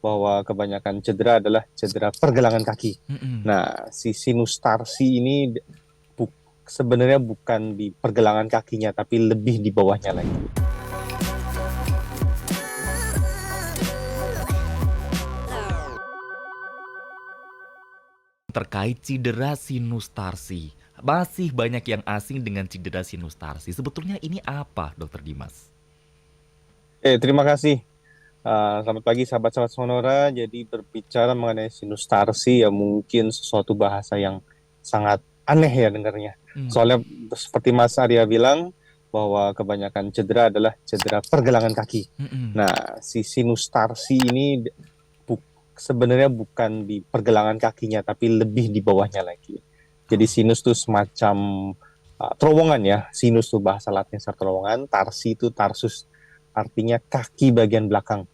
bahwa kebanyakan cedera adalah cedera pergelangan kaki. Mhm. Nah, si sinus tarsi ini sebenarnya bukan di pergelangan kakinya, tapi lebih di bawahnya lagi. Terkait cedera sinus tarsi, masih banyak yang asing dengan cedera sinus tarsi. Sebetulnya ini apa, Dokter Dimas? Terima kasih. Selamat pagi sahabat-sahabat Sonora. Jadi berbicara mengenai sinus tarsi ya mungkin sesuatu bahasa yang sangat aneh ya dengarnya. Mmm, Soalnya seperti Mas Arya bilang bahwa kebanyakan cedera adalah cedera pergelangan kaki. mhm. Nah, si sinus tarsi ini sebenarnya bukan di pergelangan kakinya, tapi lebih di bawahnya lagi. Jadi Oh, sinus itu semacam terowongan ya. Sinus itu bahasa Latinnya terowongan, tarsi itu tarsus, artinya kaki bagian belakang.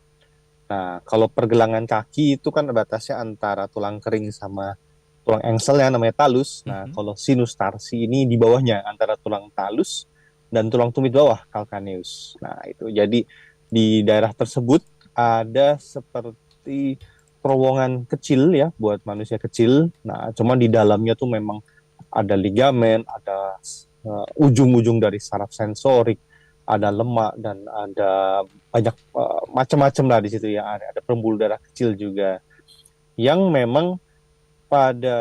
Nah, kalau pergelangan kaki itu kan batasnya antara tulang kering sama tulang engsel yang namanya talus. Nah, mhm. kalau sinus tarsi ini di bawahnya antara tulang talus dan tulang tumit bawah calcaneus. Nah, itu jadi di daerah tersebut ada seperti terowongan kecil ya buat manusia kecil. Nah, cuman di dalamnya tuh memang ada ligamen, ada ujung-ujung dari saraf sensorik, ada lemak dan ada banyak macam-macam lah di situ ya. Ada pembuluh darah kecil juga yang memang pada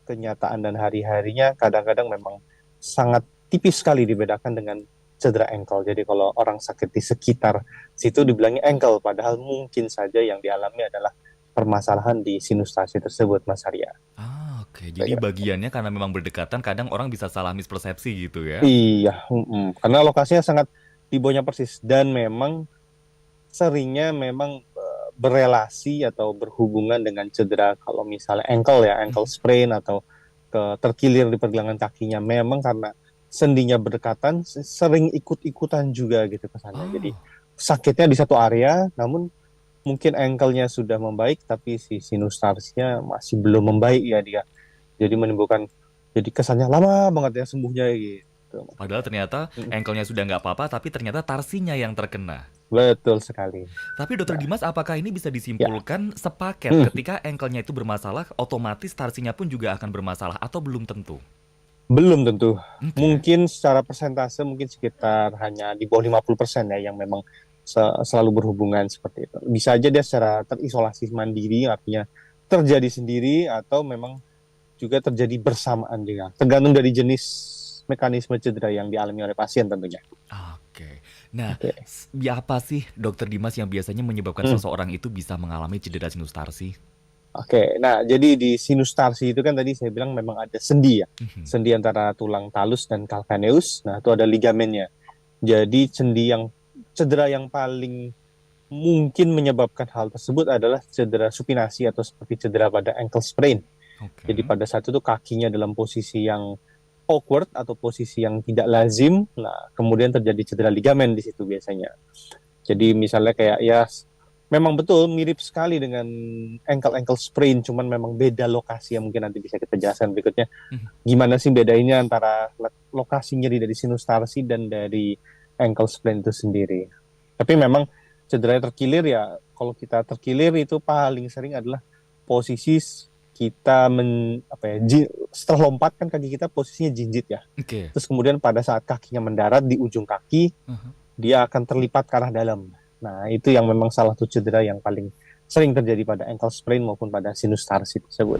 kenyataan dan hari-harinya kadang-kadang memang sangat tipis sekali dibedakan dengan cedera engkel. Jadi kalau orang sakit di sekitar situ dibilangnya engkel, padahal mungkin saja yang dialami adalah permasalahan di sinus tarsi tersebut, Mas Arya. Oke. Jadi bagiannya karena memang berdekatan kadang orang bisa salah mispersepsi gitu ya? Iya, karena lokasinya sangat di bawahnya persis dan memang seringnya memang berelasi atau berhubungan dengan cedera kalau misalnya ankle Mhm. sprain atau terkilir di pergelangan kakinya memang karena sendinya berdekatan sering ikut-ikutan juga gitu kesannya. Jadi Oh, sakitnya di satu area namun mungkin ankle-nya sudah membaik tapi si sinus tarsinya masih belum membaik ya dia. Jadi menimbulkan jadi kesannya lama banget ya sembuhnya gitu. padahal ternyata Mm, engkelnya sudah nggak apa-apa, tapi ternyata tarsinya yang terkena. Betul sekali. Tapi Dokter Nah, Dimas, apakah ini bisa ya. disimpulkan sepaket Hmm. ketika engkelnya itu bermasalah, otomatis tarsinya pun juga akan bermasalah atau belum tentu? Belum tentu. Oke. Mungkin secara persentase mungkin sekitar hanya di bawah 50% ya yang memang selalu berhubungan seperti itu. Bisa aja dia secara terisolasi mandiri artinya terjadi sendiri atau memang juga terjadi bersamaan juga. Tergantung dari jenis mekanisme cedera yang dialami oleh pasien tentunya. Oke. Nah, Oke. apa sih Dokter Dimas yang biasanya menyebabkan Hmm. seseorang itu bisa mengalami cedera sinus tarsi? Oke, nah jadi di sinus tarsi itu kan tadi saya bilang memang ada sendi ya. Mhm. Sendi antara tulang talus dan calcaneus. Nah, itu ada ligamennya. Jadi sendi yang cedera yang paling mungkin menyebabkan hal tersebut adalah cedera supinasi atau seperti cedera pada ankle sprain. Jadi Oke. pada saat itu kakinya dalam posisi yang awkward atau posisi yang tidak lazim, nah kemudian terjadi cedera ligamen di situ biasanya. Jadi misalnya kayak ya memang betul mirip sekali dengan ankle sprain, cuman memang beda lokasi yang mungkin nanti bisa kita jelaskan berikutnya. Mhm. Gimana sih bedanya antara lokasi nyeri dari sinus tarsi dan dari ankle sprain itu sendiri. Tapi memang cedera terkilir ya, kalau kita terkilir itu paling sering adalah posisi kita setelah lompat kan kaki kita posisinya jinjit ya. Oke. Terus kemudian pada saat kakinya mendarat di ujung kaki, Mhm. dia akan terlipat ke arah dalam. Nah, itu yang memang salah satu cedera yang paling sering terjadi pada ankle sprain maupun pada sinus tarsi tersebut.